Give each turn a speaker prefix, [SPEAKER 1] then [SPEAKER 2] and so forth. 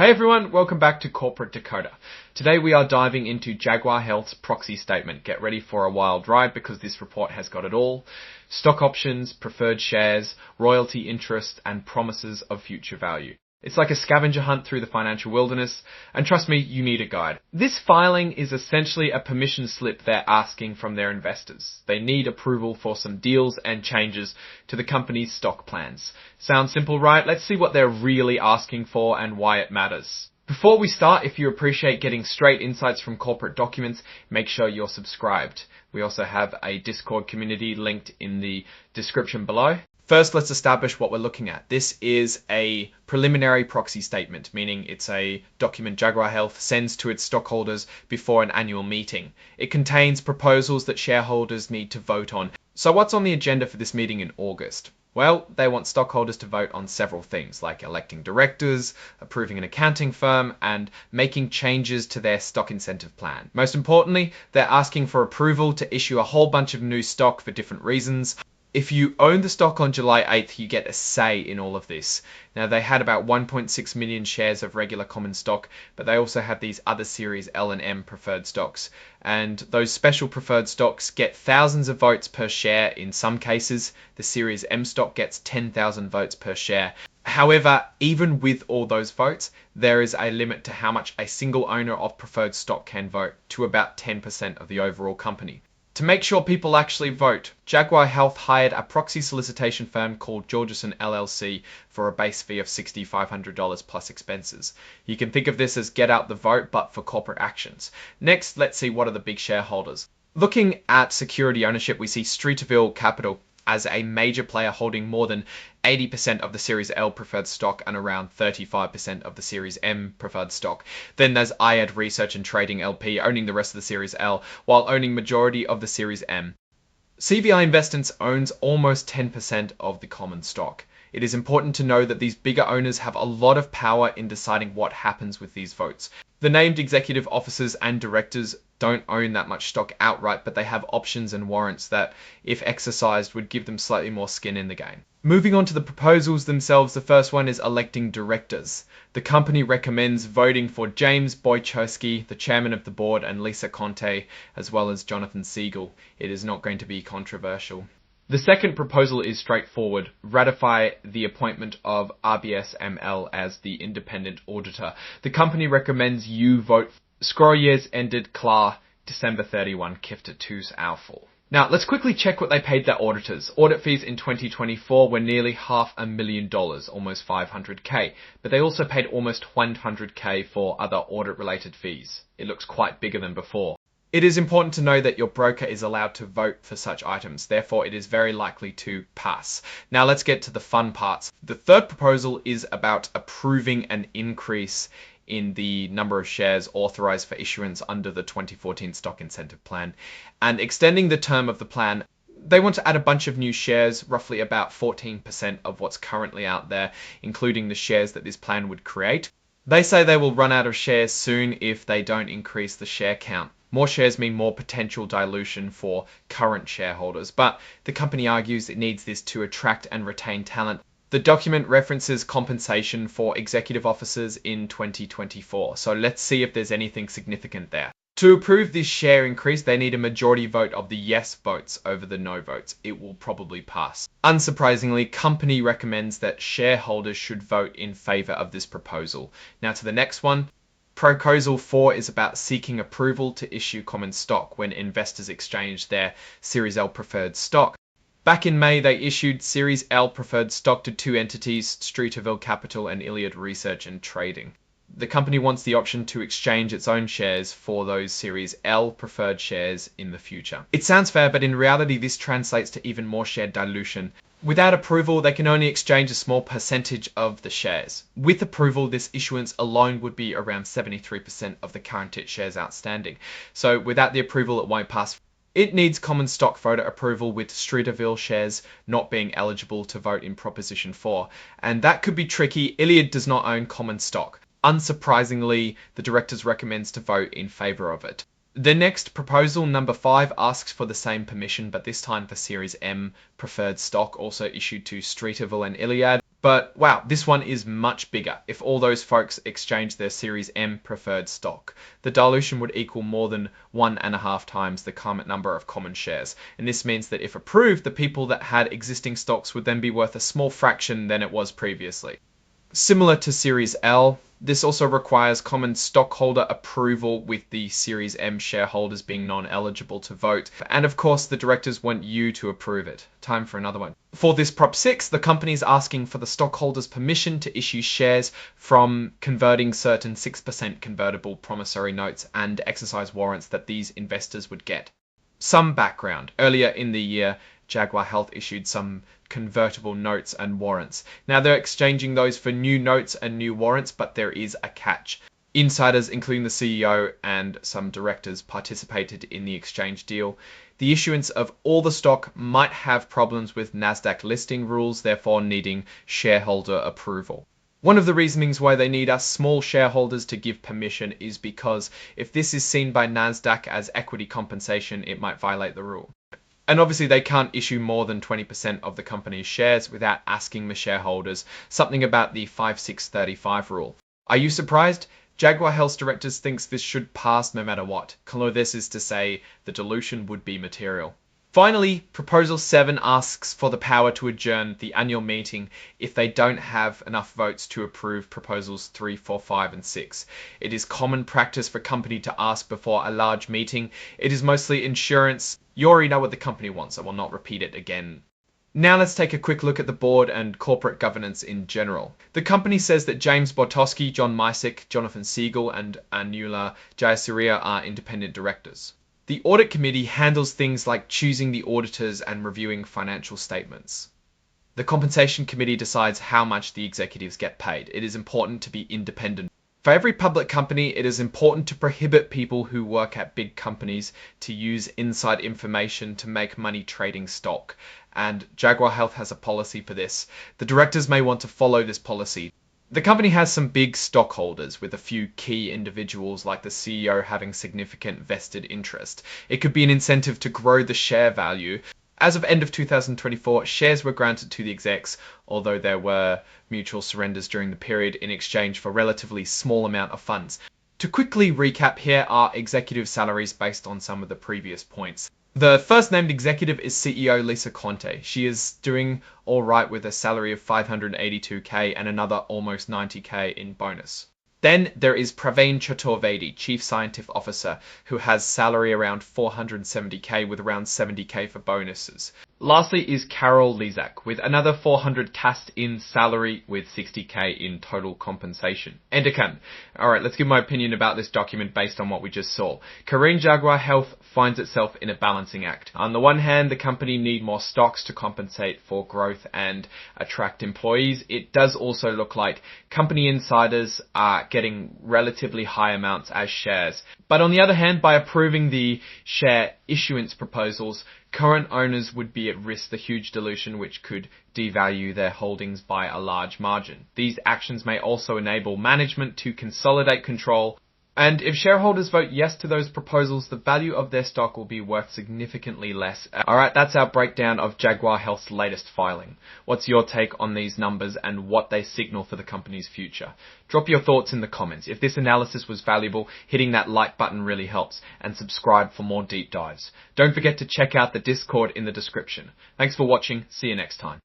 [SPEAKER 1] Hey everyone, welcome back to Corporate Dakota. Today we are diving into Jaguar Health's proxy statement. Get ready for a wild ride because this report has got it all. Stock options, preferred shares, royalty interest, and promises of future value. It's like a scavenger hunt through the financial wilderness, and trust me, you need a guide. This filing is essentially a permission slip they're asking from their investors. They need approval for some deals and changes to the company's stock plans. Sounds simple, right? Let's see what they're really asking for and why it matters. Before we start, if you appreciate getting straight insights from corporate documents, make sure you're subscribed. We also have a Discord community linked in the description below. First, let's establish what we're looking at. This is a preliminary proxy statement, meaning it's a document Jaguar Health sends to its stockholders before an annual meeting. It contains proposals that shareholders need to vote on. So what's on the agenda for this meeting in August? Well, they want stockholders to vote on several things, like electing directors, approving an accounting firm, and making changes to their stock incentive plan. Most importantly, they're asking for approval to issue a whole bunch of new stock for different reasons. If you own the stock on July 8th, you get a say in all of this. Now, they had about 1.6 million shares of regular common stock, but they also have these other Series L and M preferred stocks. And those special preferred stocks get thousands of votes per share in some cases. The Series M stock gets 10,000 votes per share. However, even with all those votes, there is a limit to how much a single owner of preferred stock can vote, to about 10% of the overall company. To make sure people actually vote, Jaguar Health hired a proxy solicitation firm called Georgeson LLC for a base fee of $6,500 plus expenses. You can think of this as get out the vote, but for corporate actions. Next, let's see what are the big shareholders. Looking at security ownership, we see Streeterville Capital as a major player holding more than 80% of the Series L preferred stock and around 35% of the Series M preferred stock. Then there's IAD Research and Trading LP owning the rest of the Series L while owning majority of the Series M. CVI Investments owns almost 10% of the common stock. It is important to know that these bigger owners have a lot of power in deciding what happens with these votes. The named executive officers and directors don't own that much stock outright, but they have options and warrants that, if exercised, would give them slightly more skin in the game. Moving on to the proposals themselves, the first one is electing directors. The company recommends voting for James Boychowski, the chairman of the board, and Lisa Conte, as well as Jonathan Siegel. It is not going to be controversial. The second proposal is straightforward. Ratify the appointment of RBS ML as the independent auditor. The company recommends you vote Scroll years ended Klar December 31 Kifta 2's Alful. Now, let's quickly check what they paid their auditors. Audit fees in 2024 were nearly $500,000, almost $500K, but they also paid almost $100K for other audit-related fees. It looks quite bigger than before. It is important to know that your broker is allowed to vote for such items, therefore it is very likely to pass. Now let's get to the fun parts. The third proposal is about approving an increase in the number of shares authorized for issuance under the 2014 stock incentive plan and extending the term of the plan. They want to add a bunch of new shares, roughly about 14% of what's currently out there, including the shares that this plan would create. They say they will run out of shares soon if they don't increase the share count. More shares mean more potential dilution for current shareholders, but the company argues it needs this to attract and retain talent. The document references compensation for executive officers in 2024, so let's see if there's anything significant there. To approve this share increase, they need a majority vote of the yes votes over the no votes. It will probably pass. Unsurprisingly, company recommends that shareholders should vote in favor of this proposal. Now to the next one. Proposal 4 is about seeking approval to issue common stock when investors exchange their Series L preferred stock. Back in May, they issued Series L preferred stock to two entities, Streeterville Capital and IAD Research and Trading. The company wants the option to exchange its own shares for those Series L preferred shares in the future. It sounds fair, but in reality, this translates to even more share dilution. Without approval, they can only exchange a small percentage of the shares. With approval, this issuance alone would be around 73% of the current shares outstanding. So without the approval, it won't pass. It needs common stock voter approval, with Streeterville shares not being eligible to vote in Proposition 4. And that could be tricky. IAD does not own common stock. Unsurprisingly, the directors recommends to vote in favor of it. The next proposal, number 5, asks for the same permission, but this time for Series M preferred stock, also issued to Streeterville and IAD. But wow, this one is much bigger. If all those folks exchange their Series M preferred stock, the dilution would equal more than 1.5 times the current number of common shares. And this means that if approved, the people that had existing stocks would then be worth a small fraction than it was previously. Similar to Series L, this also requires common stockholder approval, with the Series M shareholders being non-eligible to vote. And of course, the directors want you to approve it. Time for another one. For this Prop 6, the company is asking for the stockholders' permission to issue shares from converting certain 6% convertible promissory notes and exercise warrants that these investors would get. Some background. Earlier in the year, Jaguar Health issued some convertible notes and warrants. Now they're exchanging those for new notes and new warrants, but there is a catch. Insiders, including the CEO and some directors, participated in the exchange deal. The issuance of all the stock might have problems with NASDAQ listing rules, therefore needing shareholder approval. One of the reasonings why they need us small shareholders to give permission is because if this is seen by NASDAQ as equity compensation, it might violate the rule. And obviously they can't issue more than 20% of the company's shares without asking the shareholders, something about the 5-6-35 rule. Are you surprised? Jaguar Health's directors thinks this should pass no matter what. This is to say the dilution would be material. Finally, Proposal 7 asks for the power to adjourn the annual meeting if they don't have enough votes to approve Proposals 3, 4, 5, and 6. It is common practice for a company to ask before a large meeting. It is mostly insurance. You already know what the company wants, I will not repeat it again. Now let's take a quick look at the board and corporate governance in general. The company says that James Bortosky, John Mysick, Jonathan Siegel, and Anula Jayasuriya are independent directors. The audit committee handles things like choosing the auditors and reviewing financial statements. The compensation committee decides how much the executives get paid. It is important to be independent. For every public company, it is important to prohibit people who work at big companies to use inside information to make money trading stock. And Jaguar Health has a policy for this. The directors may want to follow this policy. The company has some big stockholders, with a few key individuals like the CEO having significant vested interest. It could be an incentive to grow the share value. As of end of 2024, shares were granted to the execs, although there were mutual surrenders during the period in exchange for relatively small amount of funds. To quickly recap, here are executive salaries based on some of the previous points. The first named executive is CEO Lisa Conte. She is doing all right with a salary of $582K and another almost $90K in bonus. Then there is Praveen Chaturvedi, Chief Scientific Officer, who has salary around $470K with around $70K for bonuses. Lastly is Carol Lizak, with another $400 cast in salary with $60K in total compensation. Endocan. Alright, let's give my opinion about this document based on what we just saw. Korean Jaguar Health finds itself in a balancing act. On the one hand, the company need more stocks to compensate for growth and attract employees. It does also look like company insiders are getting relatively high amounts as shares. But on the other hand, by approving the share issuance proposals, current owners would be at risk the huge dilution which could devalue their holdings by a large margin. These actions may also enable management to consolidate control, and if shareholders vote yes to those proposals, the value of their stock will be worth significantly less. Alright, that's our breakdown of Jaguar Health's latest filing. What's your take on these numbers and what they signal for the company's future? Drop your thoughts in the comments. If this analysis was valuable, hitting that like button really helps, and subscribe for more deep dives. Don't forget to check out the Discord in the description. Thanks for watching. See you next time.